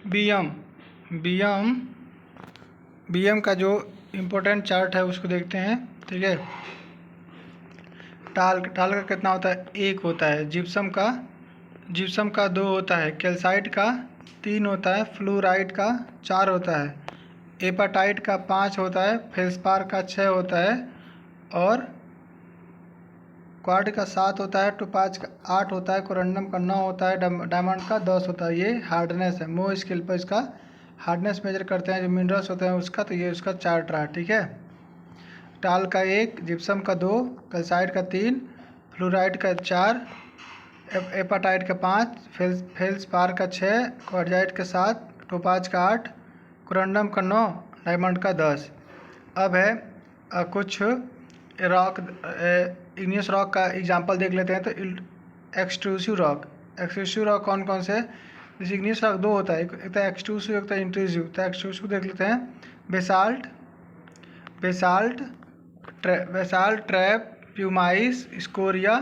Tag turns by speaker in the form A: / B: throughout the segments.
A: BM BM BM का जो important chart है उसको देखते हैं। ठीक है, टाल का कितना होता है? 1 होता है। जिप्सम का 2 होता है। कैल्साइट का 3 होता है। फ्लोराइड का 4 होता है। एपाटाइट का 5 होता है। फेल्सपार का 6 होता है और क्वार्ट का 7 होता है। टोपाज का 8 होता है। कोरंडम का 9 होता है। डायमंड का 10 होता है। ये हार्डनेस है। मो स्केल पर इसका हार्डनेस मेजर करते हैं, जो मिनरल्स होते हैं उसका। तो ये उसका चार्ट रहा। ठीक है, टाल का 1, जिप्सम का 2, कैल्साइट का 3, फ्लोराइड का 4, एपाटाइट का 5, फेल्सपार का 6, क्वार्जाइट का 7, टोपाज का 8, कोरंडम का 9, डायमंड का 10। अब है कुछ रॉक, इग्नियस रॉक का एग्जांपल देख लेते हैं। तो एक्सट्रूसिव रॉक कौन कौन से है? जैसे इग्नियस रॉक 2 होता है, एक तो एक्सट्रूसिव, एक तो इंट्रूसिव। तो एक्सट्रूसिव देख लेते हैं। Basalt, trap, pumice, scoria,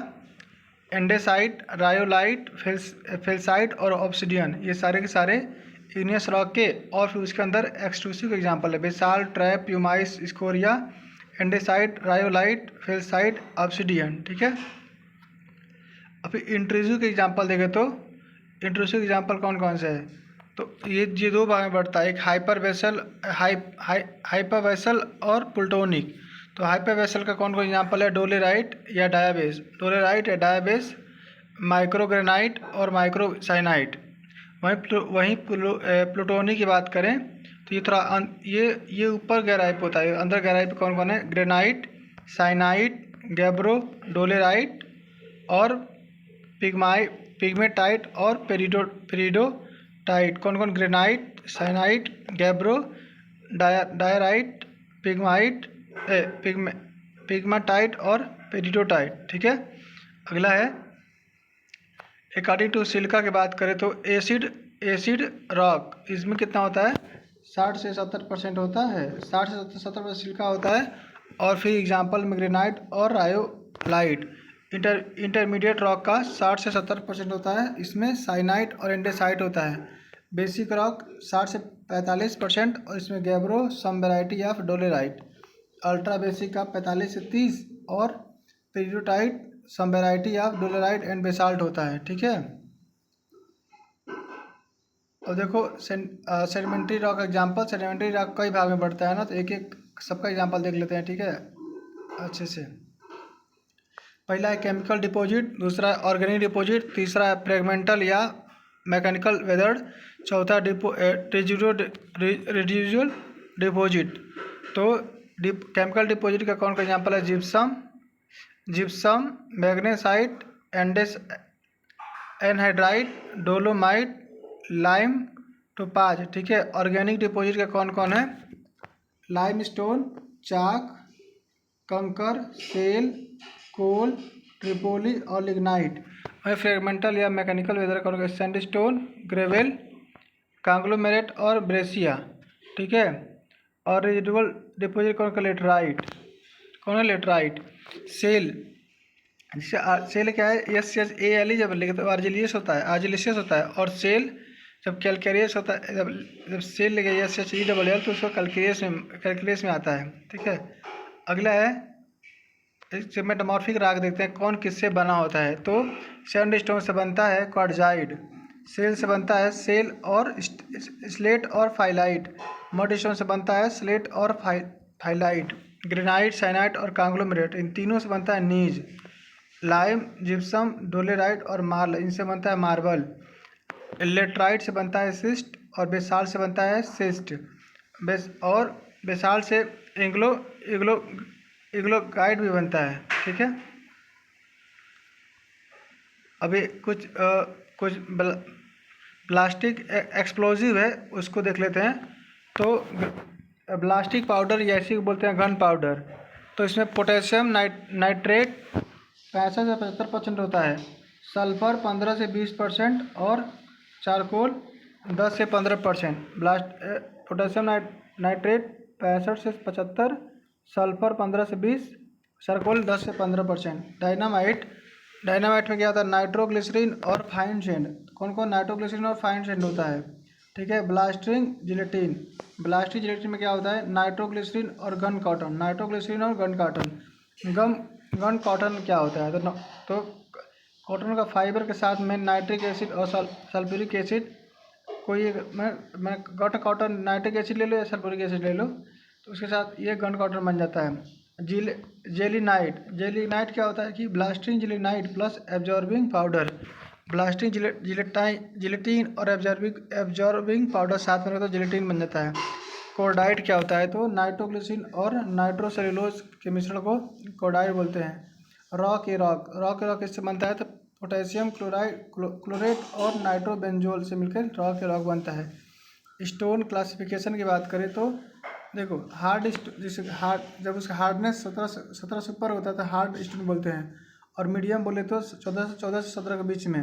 A: andesite, rhyolite, felsite और ऑब्सिडियन, ये सारे के सारे इग्नियस रॉक के और फिर उसके अंदर एक्सट्रूसिव के एग्जांपल है। Basalt, trap, pumice, scoria, andesite, rhyolite, felsite, obsidian. ठीक है, अब इंट्रूसिव के एग्जांपल देखें तो इंट्रूसिव एग्जांपल कौन कौन से है? तो ये 2 भाग में बढ़ता है। एक हाइपर वेसल और प्लूटोनिक। तो हाइपर वेसल का कौन कौन एग्जांपल है? डोलेराइट या डायाबेस, माइक्रोग्रेनाइट और माइक्रोसाइनाइट। वहीं प्लूटोनिक की बात करें तो ये थोड़ा ये ऊपर गहराई पे होता है। अंदर गहराई पे कौन कौन है? ग्रेनाइट, साइनाइट, गैब्रो, डोलेराइट और पिग्मेटाइट और पेरिडोटाइट। कौन कौन? ग्रेनाइट, साइनाइट, गैब्रो, डायराइट, पिग्मेटाइट और पेरिडोटाइट। ठीक है, अगला है अकॉर्डिंग टू सिलिका की बात करें तो एसिड रॉक, इसमें कितना होता है? 60 से 70% होता है। 60 से 70% सिलिका होता है। और फिर एग्जांपल में ग्रेनाइट और रायोलाइट। इंटरमीडिएट रॉक का 60 से 70% होता है। इसमें साइनाइट और एंडेसाइट होता है। बेसिक रॉक 60 से 45% और इसमें gabbro, some variety of dolerite. Ultra basic का 45 से 30 और peridotite, some variety of dolerite and basalt होता है। ठीक है, और देखो sedimentary rock example. Sedimentary rock कई भाग में बढ़ता है ना, तो एक एक सबका एग्जांपल देख लेते हैं। ठीक है, अच्छे से। पहला है केमिकल डिपॉजिट, दूसरा है ऑर्गेनिक डिपॉजिट, तीसरा है फ्रेगमेंटल या मैकेनिकल वेदर्ड, चौथा रेजिडुअल डिपॉजिट। तो केमिकल डिपॉजिट का कौन सा एग्जांपल है? Gypsum, magnesite, anhydrite, dolomite, lime, topaz. ठीक है, ऑर्गेनिक डिपॉजिट का कौन कौन है? लाइमस्टोन, चाक, कंकर, सेल, कोल, ट्रिपोली और लिग्नाइट। वही फ्रेगमेंटल या मैकेनिकल वेदर कौन? सैंडस्टोन, ग्रेवेल, कांग्लोमेरेट और ब्रेसिया। ठीक है, और रेजिडुअल डिपॉजिट कौन का? लेटराइट। कौन है? लेटराइट। सेल, जिससे सेल क्या है? SHALE जब लिखे तो आर्जिलियस होता है। और सेल जब कैलकेरियस होता है, जब सेल लिखे SHELL तो उसको कैलकेरियस में आता है। ठीक है, अगला है मेटामॉर्फिक रॉक। देखते हैं कौन किससे बना होता है। तो सैंडस्टोन से बनता है क्वार्टजाइट, सेल से बनता है सेल और स्लेट और फाइलाइट, मडस्टोन से बनता है स्लेट और फाइलाइट, ग्रेनाइट, साइनाइट और कांग्लोमेरेट, इन तीनों से बनता है नीज, लाइम, जिप्सम, डोलेराइट और मार्ल, इनसे बनता है मार्बल, लेटराइट से बनता है सिस्ट और बेसाल्ट से बनता है सिस्ट, और बेसाल्ट से इग्लोगाइट भी बनता है। ठीक है, अभी कुछ ब्लास्टिक एक्सप्लोजिव है, उसको देख लेते हैं। तो ब्लास्टिक पाउडर या इसी को बोलते हैं गन पाउडर। तो इसमें पोटेशियम नाइट्रेट 65 से 75% होता है, सल्फर 15 से 20% और चारकोल 10 से 15%। पोटेशियम नाइट्रेट 65 से 75, सल्फर 15 से 20, चारकोल 10 से 15%। डायनामाइट में क्या होता है? नाइट्रोग्लिसरीन और फाइन सेंड। कौन कौन नाइट्रोग्लिसरीन और फाइन सेंड होता है? ठीक है। ब्लास्टिंग जिलेटिन, ब्लास्टिंग जिलेटिन में क्या होता है, नाइट्रोग्लिसरीन और गन कॉटन, नाइट्रोग्लिसरीन और गन कॉटन। गन कॉटन क्या होता है, तो कॉटन का फाइबर के साथ में नाइट्रिक एसिड और सल्फ्यूरिक एसिड, कोई मैं कॉटन नाइट्रिक एसिड ले लो या सल्फ्यूरिक एसिड ले लो, तो उसके साथ ये गन कॉटन बन जाता है। जेलिनाइट, जेलिनाइट क्या होता है कि blasting gelignite plus absorbing powder, blasting gelatin और एब्जॉर्बिंग पाउडर साथ में तो जिलेटिन बन जाता है। कोर्डाइट क्या होता है, तो नाइट्रोग्लिसरीन और नाइट्रोसेलुलोज के मिश्रण को कोर्डाइट बोलते हैं। रॉक रॉक इससे बनता है, तो पोटेशियम क्लोरेट और नाइट्रोबेंजोल से मिलकर रॉक बनता है। स्टोन क्लासिफिकेशन की बात करें तो देखो, जब उसका हार्डनेस 17 से ऊपर होता है तो हार्ड स्टोन बोलते हैं, और मीडियम बोले तो 14 से 17 के बीच में,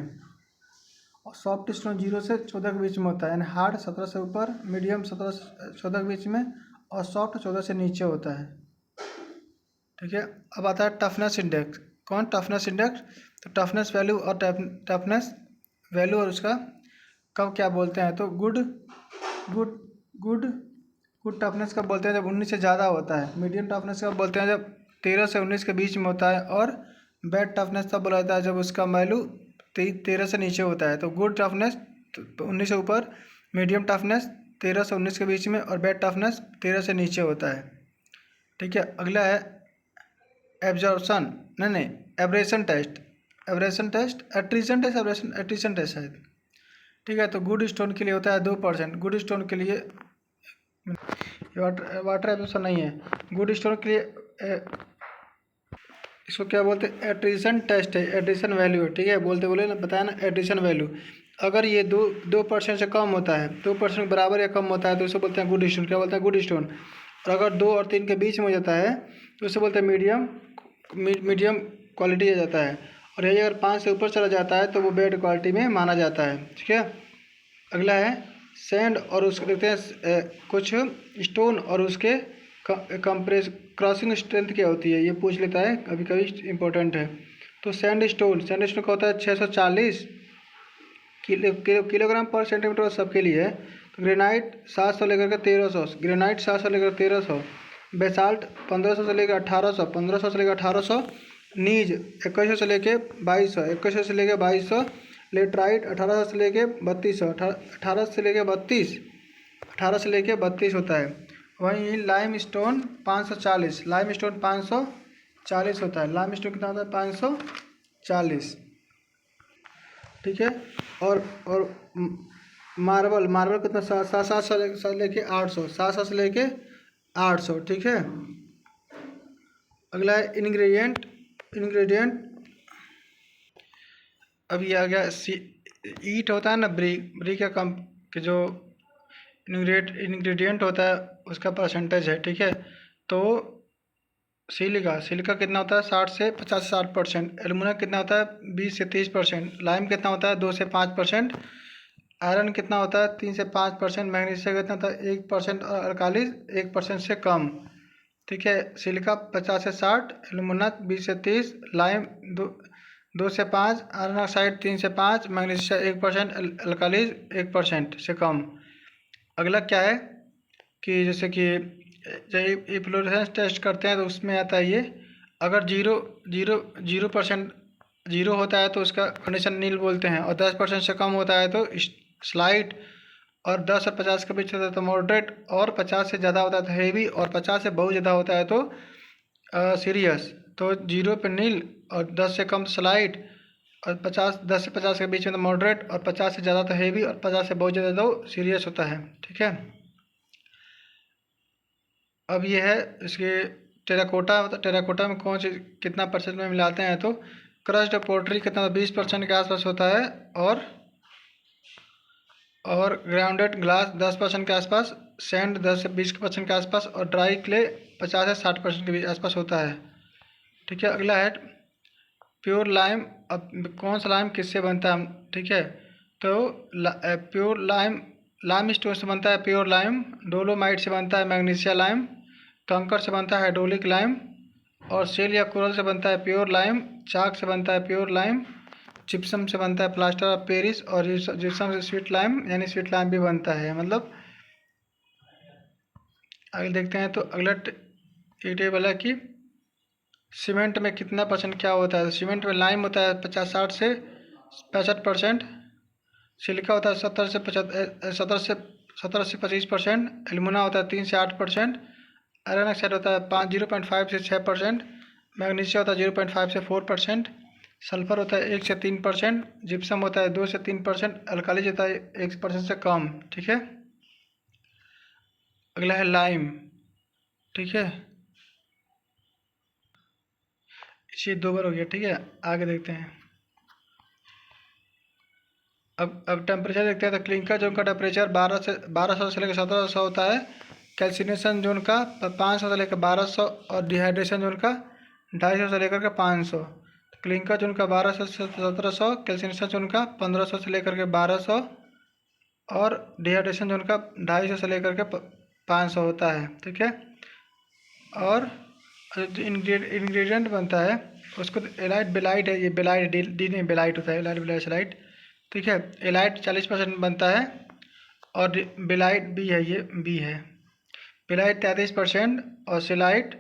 A: और सॉफ्ट स्टोन 0 से 14 के बीच में होता है। यानी हार्ड 17 से ऊपर, मीडियम 17 से 14 के बीच में, और सॉफ्ट 14 से नीचे होता है। ठीक है। अब आता है टफनेस इंडेक्स। टफनेस इंडेक्स, तो टफनेस वैल्यू और टफनेस वैल्यू और उसका कब क्या बोलते हैं, तो गुड टफनेस कब बोलते हैं, जब 19 से ज़्यादा होता है। मीडियम टफनेस कब बोलते हैं, जब 13 से 19 के बीच में होता है। और बैड टफनेस तब बोला जाता है जब उसका वैल्यू 13 से नीचे होता है। तो गुड टफनेस 19 से ऊपर, मीडियम टफनेस 13 से 19 के बीच में, और बैड टफनेस 13 से नीचे होता है। ठीक है। अगला है एब्जॉर्प्शन, नहीं एब्रेशन टेस्ट, एट्रीशन टेस्ट है। ठीक है। तो गुड स्टोन के लिए होता है 2%, गुड स्टोन के लिए, वाटर एब्जॉर्प्शन नहीं है, गुड स्टोन के लिए इसको क्या बोलते हैं, एट्रीशन टेस्ट है, एट्रीशन वैल्यू है। ठीक है, बोले ना, बताया ना, एट्रीशन वैल्यू। अगर ये 2% से कम होता है, 2% के बराबर या कम होता है, तो इसे बोलते हैं गुड स्टोन। क्या बोलते हैं, गुड स्टोन। और अगर 2 और 3 के बीच में हो जाता है तो इसे बोलते हैं मीडियम क्वालिटी आ जाता है। और यही अगर 5 से ऊपर चला जाता है तो वो बैड क्वालिटी में माना जाता है। ठीक है। अगला है सैंड, और उसको देखते हैं कुछ स्टोन और उसके क्रॉसिंग स्ट्रेंथ क्या होती है, ये पूछ लेता है कभी कभी, इंपॉर्टेंट है। तो सैंड स्टोन का होता है 640 किलोग्राम पर सेंटीमीटर, सबके लिए है। तो ग्रेनाइट 700 लेकर के 1300, ग्रेनाइट 700 लेकर 1300, बेसाल्ट 1500 से लेकर 1800, 1500 से लेकर 1800, नीज 2100 से लेकर 2200, 2100 से लेकर 2200, लेटराइट 1800 से लेकर 3200, 1800 से लेकर 32, 18 से लेकर 32 होता है। वहीं लाइम स्टोन 540, लाइम स्टोन 540 होता है। लाइम स्टोन कितना होता है, 540। ठीक है। और मार्बल कितना, 700 से लेके 800, 700 से लेके 800। ठीक है। अगला है इंग्रेडिएंट। अब ये आ गया ईट होता है ना, ब्रिक का कम के जो इंग्रेडिएंट होता है उसका परसेंटेज है। ठीक है। तो सिलिका कितना होता है, 60 से 50-60%। एलुमिनियम कितना होता है, 20 से 30%। लाइम कितना होता है, 2 से 5%। आयरन कितना होता है, 3 से 5%। मैग्नीशियम कितना होता है, 1%। और अल्कालीज 1% से कम। ठीक है। सिलिका 50 से 60, एलुमिनियम 20 से 30, लाइम 2 से 5, आयरन ऑक्साइड 3 से 5, मैग्नीशियम 1%, अल्कालीज 1% से कम। अगला क्या है कि जैसे कि जब इफ्लोरेसेंस टेस्ट करते हैं तो उसमें आता है ये, अगर 0% जीरो होता है तो उसका कंडीशन नील बोलते हैं, और 10% से कम होता है तो स्लाइट, और 10 और 50 के बीच होता है तो मॉडरेट, और 50 से ज़्यादा होता है तो हैवी, और 50 से बहुत ज़्यादा होता है तो सीरियस। तो 0 पे नील, और 10 से कम स्लाइट, और 10 से 50 के बीच में तो मॉडरेट, और 50 से ज़्यादा तो हैवी, और 50 से बहुत ज़्यादा तो सीरियस होता है। ठीक है। अब ये है इसके टेराकोटा होता है। टेराकोटा में कौन सी कितना % में मिलाते हैं, तो क्रश्ड पोर्ट्री कितना 20% के आसपास होता है, और ग्राउंडेड ग्लास 10% के आसपास, सैंड 10 से 20% के आसपास, और ड्राई क्ले 50 से 60% के आसपास होता है। ठीक है। अगला है प्योर लाइम। अब कौन सा लाइम किससे बनता है, ठीक है, तो प्योर लाइम स्टोन से बनता है प्योर लाइम, डोलोमाइट से बनता है मैग्नीशिया लाइम, कंकर से बनता है हाइड्रोलिक लाइम, और सेल या कोरल से बनता है प्योर लाइम, चाक से बनता है प्योर लाइम, जिप्सम से बनता है प्लास्टर ऑफ पेरिस, और जिप्सम से स्वीट लाइम यानी स्वीट लाइम भी बनता है। मतलब आगे देखते हैं तो अगला ये टेबल है कि सीमेंट में कितना परसेंट क्या होता है। तो सीमेंट में लाइम होता है 50-60 से 65%, सिलिका होता है 17 से 25%, एल्युमिना होता है 3 से 8%, आयरन ऑक्साइड होता है 0.5 से 6%, मैग्नीशियम होता है 0.5 से 4%, सल्फर होता है 1 से 3%, जिप्सम होता है 2 से 3%, अल्काली होता है 1% से कम। ठीक है, अगला है लाइम। ठीक है, इसी 2 बार हो गया। ठीक है, आगे देखते हैं। अब टेम्परेचर देखते हैं। तो क्लिंकर जोन का टेम्परेचर 1200 से लेकर 1700 होता है। कैल्सिनेशन जोन का 500 से लेकर 1200, और डिहाइड्रेशन जोन का 250 से लेकर के 500। तो क्लिंकर जोन का 1200 से 1700, कैल्सिनेशन जोन का 1500 से लेकर के 1200, और डिहाइड्रेशन जोन का 250 से लेकर के 500 होता है। ठीक है, और जो इंग्रेडिएंट बनता है उसको एलाइट बेलाइट है। ये बेलाइट डी नहीं बेलाइट होता है, एलाइट बेलाइट सेलाइट। ठीक है, एलाइट 40% बनता है, और बेलाइट बी है, ये बी है। बेलाइट 33% और सेलाइट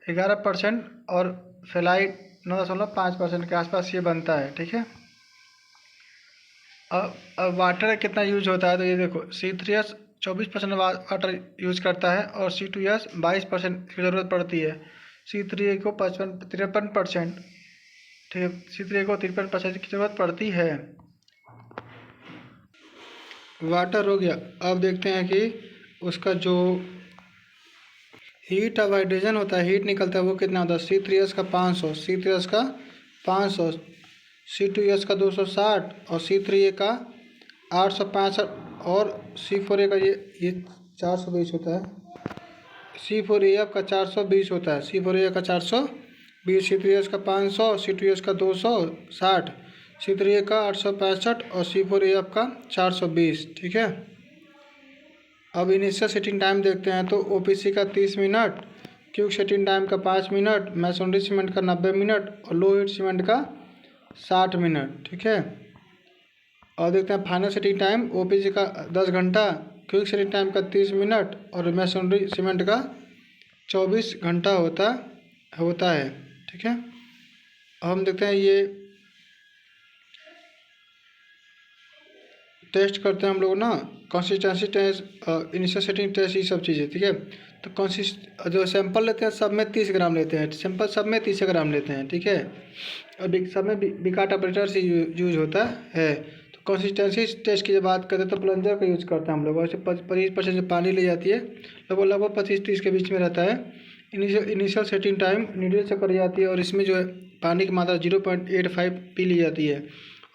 A: 11%, और फेलाइट 9.5% के आसपास ये बनता है। ठीक है, अब वाटर कितना यूज होता है। तो ये देखो C3S 24% वाटर यूज करता है, और C2S 22% की ज़रूरत पड़ती है। C3A को 53%। ठीक है, C3A को 53% की ज़रूरत पड़ती है। वाटर हो गया। अब देखते हैं कि उसका जो हीट ऑफ हाइड्रोजन होता है, हीट निकलता है, वो कितना होता है। C3S का 500, C3S का 500, C2S का 260, और C3A का 865, और C4A का ये 420 होता है। C4AF का 420 होता है, C4A का 420, C3S का 500, C2S का 260, C3A का 865, और C4AF का 420। ठीक है, अब इनिशियल सेटिंग टाइम देखते हैं। तो OPC का 30 मिनट, क्यूक सेटिंग टाइम का 5 मिनट, मैसोनरी सीमेंट का 90 मिनट, और लो हीट सीमेंट का 60 मिनट। ठीक है, और देखते हैं फाइनल सेटिंग टाइम। OPC का 10 घंटा, क्यूक सेटिंग टाइम का 30 मिनट, और मैसोनरी सीमेंट का 24 घंटा होता है। ठीक है, अब हम देखते हैं ये टेस्ट करते हैं हम लोग ना, consistency test, initial setting test, ये सब चीज़ें। ठीक है, तो जो सैंपल लेते हैं सब में 30 ग्राम लेते हैं, सैंपल सब में 30 ग्राम लेते हैं। ठीक है, और सब में बिकाट ऑपरेटर से यूज होता है। तो कंसिस्टेंसी टेस्ट की जब बात करते हैं तो प्लंजर का यूज़ करते हैं हम लोग। वैसे 25% से पानी ले जाती है, लगभग 25-30 के बीच में रहता है। इनिशियल सेटिंग टाइम नीडल से कर जाती है, और इसमें जो है पानी की मात्रा 0.85 पी ली जाती है।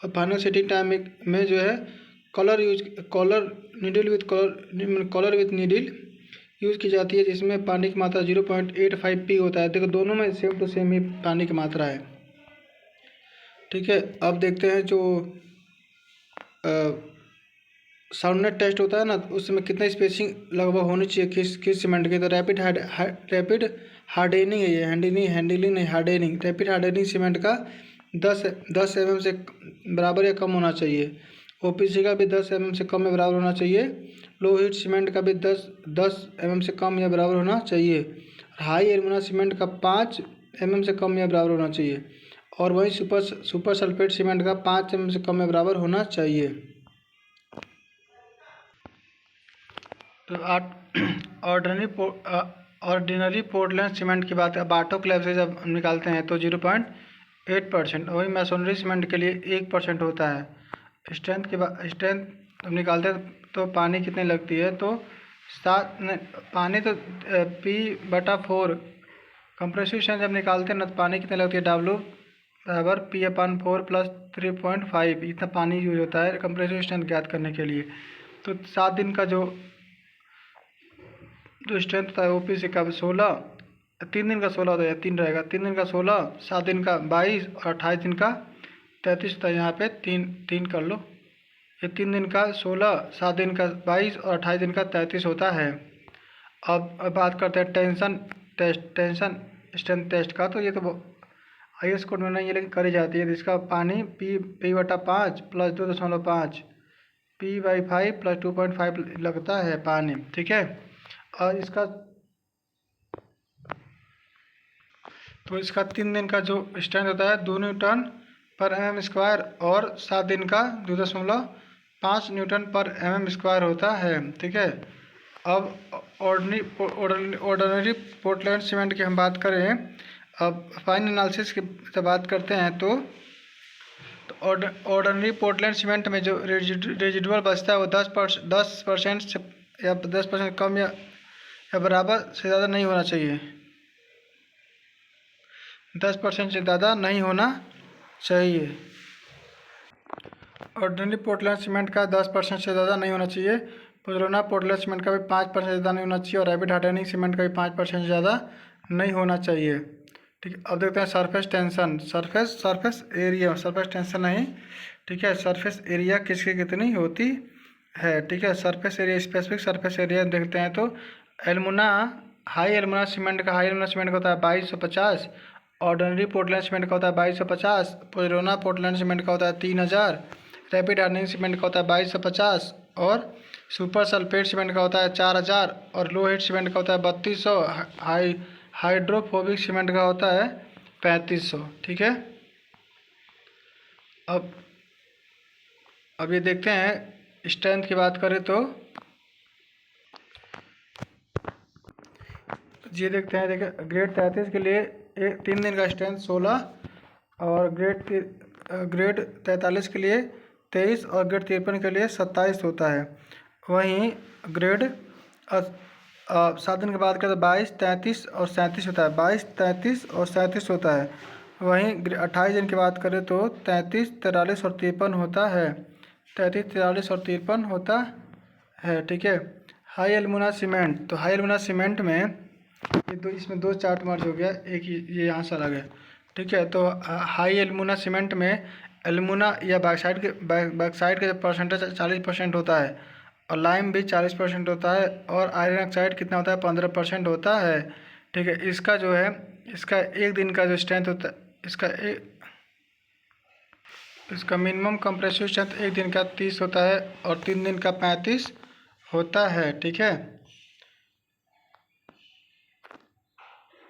A: और फाइनल सेटिंग टाइम में जो है कॉलर विथ नीडल यूज़ की जाती है, जिसमें पानी की मात्रा 0.85 पी होता है। देखो दोनों में सेम टू सेम ही पानी की मात्रा है। ठीक है, अब देखते हैं जो साउंडनेस टेस्ट होता है ना, उसमें कितना स्पेसिंग लगभग होनी चाहिए किस सीमेंट की। तो रैपिड हार्डेनिंग है ये, हैंडलिंग नहीं, हार्डेनिंग। रैपिड हार्डेनिंग सीमेंट का 10 mm से बराबर या कम होना चाहिए। OPC का भी 10 mm से कम या बराबर होना चाहिए। लो हीट सीमेंट का भी 10 mm से कम या बराबर होना चाहिए। हाई एल्युमिना सीमेंट का 5 mm से कम या बराबर होना चाहिए। और वही सुपर सल्फेट सीमेंट का 5 mm से कम या बराबर होना चाहिए। तो ऑर्डिनरी पोर्टलैंड सीमेंट की बात, अब ऑटोक्लेव से जब हम निकालते हैं तो 0.8%। वही मैसोनरी सीमेंट के लिए 1% होता है। स्ट्रेंथ जब निकालते हैं तो पानी कितनी लगती है। तो पानी तो P/4 कंप्रेसिव स्ट्रेंथ जब निकालते हैं ना, तो पानी कितनी लगती है। W बराबर P/4 + 3.5, इतना पानी यूज होता है कंप्रेसिव स्ट्रेंथ ज्ञात करने के लिए। तो 7 दिन का जो स्ट्रेंथ होता है OPC का 16, 3 दिन का 16 होता है, 3 रहेगा। 3 दिन का 16, 7 दिन का 22, और 28 दिन का 33 होता है। यहाँ पे 3 कर लो। ये 3 दिन का 16, 7 दिन का 22, और 28 दिन का 33 होता है। अब बात करते हैं टेंशन स्ट्रेंथ टेस्ट का। तो ये तो हाईएस्ट कोड में नहीं है लेकिन करी जाती है। तो इसका पानी P/5 प्लस 2.5 P/5 प्लस 2.5 लगता है पानी, ठीक है। और इसका 3 दिन का जो स्ट्रेंथ होता है 2 न्यूटन पर एम एम स्क्वायर और 7 दिन का 2.5 न्यूटन पर एम एम स्क्वायर होता है, ठीक है। अब ऑर्डिनरी पोर्टलैंड सीमेंट की हम बात करें, अब फाइन एनालिसिस की से बात करते हैं तो ऑर्डिनरी पोर्टलैंड सीमेंट में जो रेजिडुअल बचता है वो 10% से या 10% कम या बराबर से ज़्यादा नहीं होना चाहिए। 10% से ज़्यादा नहीं होना चाहिए। ऑर्डिनरी पोर्टलैंड सीमेंट का 10% से ज़्यादा नहीं होना चाहिए। पोज़ोलाना पोर्टलैंड सीमेंट का भी 5% से ज़्यादा नहीं होना चाहिए और रैपिड हार्डनिंग सीमेंट का भी 5% से ज़्यादा नहीं होना चाहिए, ठीक है। अब देखते हैं surface tension, surface area, surface tension नहीं, ठीक है। सरफेस एरिया किसकी कितनी होती है, ठीक है। Surface area, specific surface area देखते हैं तो हाई एल्मुना सीमेंट का होता है 2250, ऑर्डिनरी पोर्टलैंड सीमेंट का होता है 2250, पोज़ोलाना पोर्टलैंड सीमेंट का होता है 3000, रैपिड हार्डनिंग सीमेंट का होता है 2250 और सुपर सल्फेट सीमेंट का होता है 4000 और लो हीट सीमेंट का होता है 3200, हाइड्रोफोबिक सीमेंट का होता है 3500, ठीक है। अब ये देखते हैं स्ट्रेंथ की बात करें तो ये देखते हैं, देखिए ग्रेड 33 के लिए 3 दिन का स्ट्रेंथ 16 और ग्रेड 43 के लिए 23 और ग्रेड 53 के लिए 27 होता है। वहीं ग्रेड 7 दिन की बात करें तो 22, 33 और 37 होता है, 22, 33 और 37 होता है। वहीं 28 दिन की बात करें तो 33, 43 और 53 होता है, 33, 43 और 53 होता है, ठीक है। हाई एल्मुना सीमेंट, तो हाई एल्मुना सीमेंट में इसमें 2 चार्ट मर्ज हो गया, एक ये यहाँ से अलग है, ठीक है। तो हाई एल्मुना सीमेंट में एल्मुना या बैकसाइड का जो परसेंटेज 40% होता है और लाइम भी 40% होता है और आयरन ऑक्साइड कितना होता है 15% होता है, ठीक है। इसका जो है इसका 1 दिन का जो स्ट्रेंथ होता है इसका मिनिमम कंप्रेसिव स्ट्रेंथ 1 दिन का 30 होता है और 3 दिन का 35 होता है, ठीक है।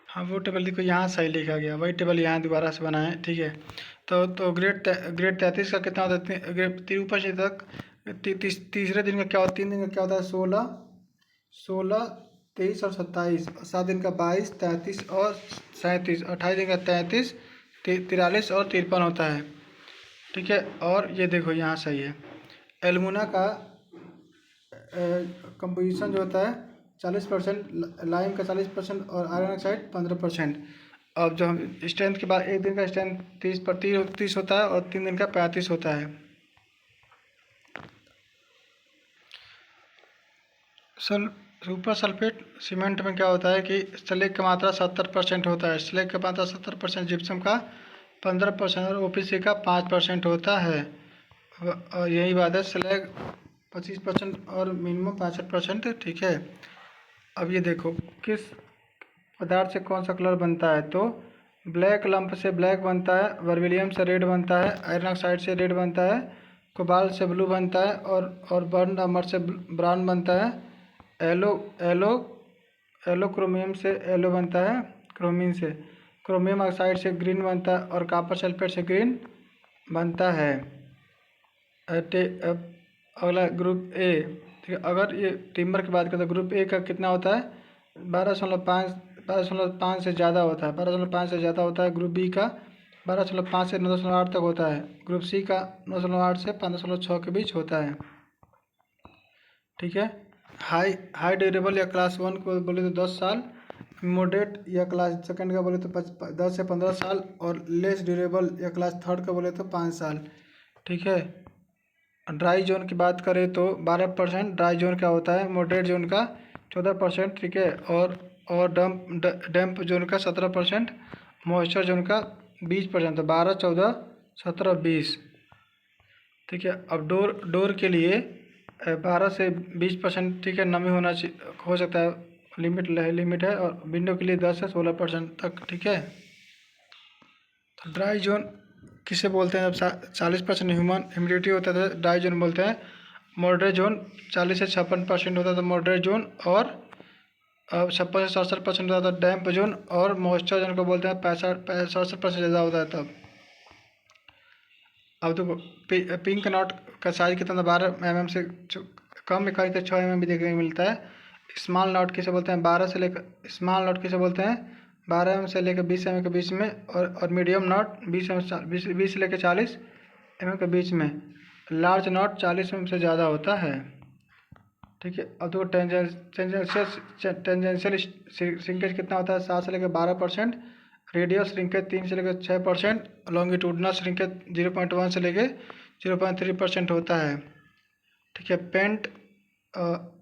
A: हाँ वो टेबल देखो यहाँ सही लिखा गया, वही टेबल यहाँ दोबारा से बनाए, ठीक है। तो ग्रेड 33 का कितना होता है, ग्रेड ऊपर से तक तीसरे दिन का क्या होता है, 3 दिन का क्या होता है 16, 23 और 27 और 7 दिन का 22, 33 और 37, 28 दिन का 33, 43 और 53 होता है, ठीक है। और ये देखो यहाँ सही है, एल्मुना का कंपोजिशन जो होता है 40%, लाइम का 40% और आयरन ऑक्साइड 15%। अब जो हम स्ट्रेंथ के बाद 1 दिन का स्ट्रेंथ 30 होता है और 3 दिन का 35 होता है। सुपर सल्फेट सीमेंट में क्या होता है कि स्लेग की मात्रा 70% होता है, स्लेग की मात्रा 70%, जिप्सम का 15% और ओपीसी का 5% होता है। और यही बात है, स्लेग 25% और मिनिमम 65%, ठीक है। अब ये देखो किस पदार्थ से कौन सा कलर बनता है, तो ब्लैक लंप से ब्लैक बनता है, वर्बिलियम से रेड बनता है, आयरन ऑक्साइड से रेड बनता है, कोबाल्ट से ब्लू बनता है और बर्न अमर से ब्राउन बनता है, एलो एलो एलो क्रोमियम से एलो बनता है, क्रोमियम ऑक्साइड से ग्रीन बनता है और कॉपर सल्फेट से ग्रीन बनता है। अगला ग्रुप ए, ठीक है। अगर ये टिम्बर की बात करें तो ग्रुप ए का कितना होता है 12.5 से ज़्यादा होता है, 12.5 से ज़्यादा होता है। ग्रुप बी का 12.5 से 9.8 तक होता है। ग्रुप सी का 9.8 से 15.6 के बीच होता है, ठीक है। हाई ड्यूरेबल या क्लास 1 को बोले तो 10 साल, मॉडरेट या क्लास सेकंड का बोले तो 10 से 15 साल और लेस ड्यूरेबल या क्लास थर्ड का बोले तो 5 साल, ठीक है। ड्राई जोन की बात करें तो 12% ड्राई जोन का होता है, मॉडरेट जोन का 14%, ठीक है। और डैम्प जोन का 17%, मॉइस्चर जोन का 20%, तो 12, 14, 17, 20, ठीक है। अब डोर के लिए 12 से 20%, ठीक है, नमी होना हो सकता है, लिमिट है। और विंडो के लिए 10 से 16% तक, ठीक है। ड्राई जोन किसे बोलते हैं? जब 40% ह्यूमन ह्यूमिडिटी होता है तो ड्राई जोन बोलते हैं। मॉडरेट जोन 40 से 56% होता है तो मॉडरेट जोन, और 56 से 67% होता है तो डैम्प जोन, और मॉइस्चर जोन को बोलते हैं 67% ज़्यादा होता है तब। अब तो पिंक नॉट का साइज कितना था? 12 mm से कम, कहीं तो 6 mm भी देखने को मिलता है। स्मॉल नॉट किसे बोलते हैं? 12 से लेकर स्मॉल नॉट किसे बोलते हैं? 12 mm से लेकर 20 mm के बीच में, और मीडियम नॉट 20 से लेकर 40 mm के बीच में। लार्ज नॉट 40 mm से ज़्यादा होता है। ठीक है। अब तो टेंजेंशियल श्रिंकेज कितना होता है? 7 से लेकर 12%। रेडियल श्रिंकेज 3 से लेकर 6%। लॉन्गिट्यूडनल श्रिंकेज 0.1 से लेकर 0.3% होता है। ठीक है।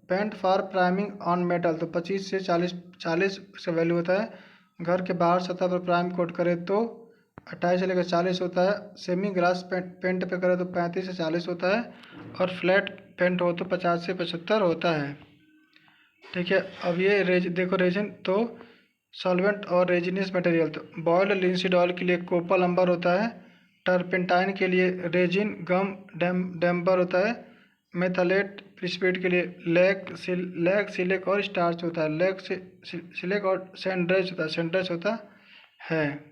A: Paint for priming on metal तो 25 से 40 से वैल्यू होता है। घर के बाहर सतह पर प्राइम कोट करें तो 28 से लेकर 40 होता है। सेमी ग्लास पेंट पे करें तो 35 से 40 होता है। और फ्लैट पेंट हो तो 50 से 75 होता है। ठीक है। अब ये देखो रेजिन तो सॉल्वेंट और रेजिनियस मटेरियल तो बॉयल्ड लिंसीड ऑयल के लिए कोपल अम्बर होता है। टर्पेंटाइन के लिए रेजिन गम डैम्पर होता है। मेथलेट प्रिसिपिटेट के लिए लैक सिलिक और स्टार्च होता है। लैक सिलिक और सैंड्रेज होता है है।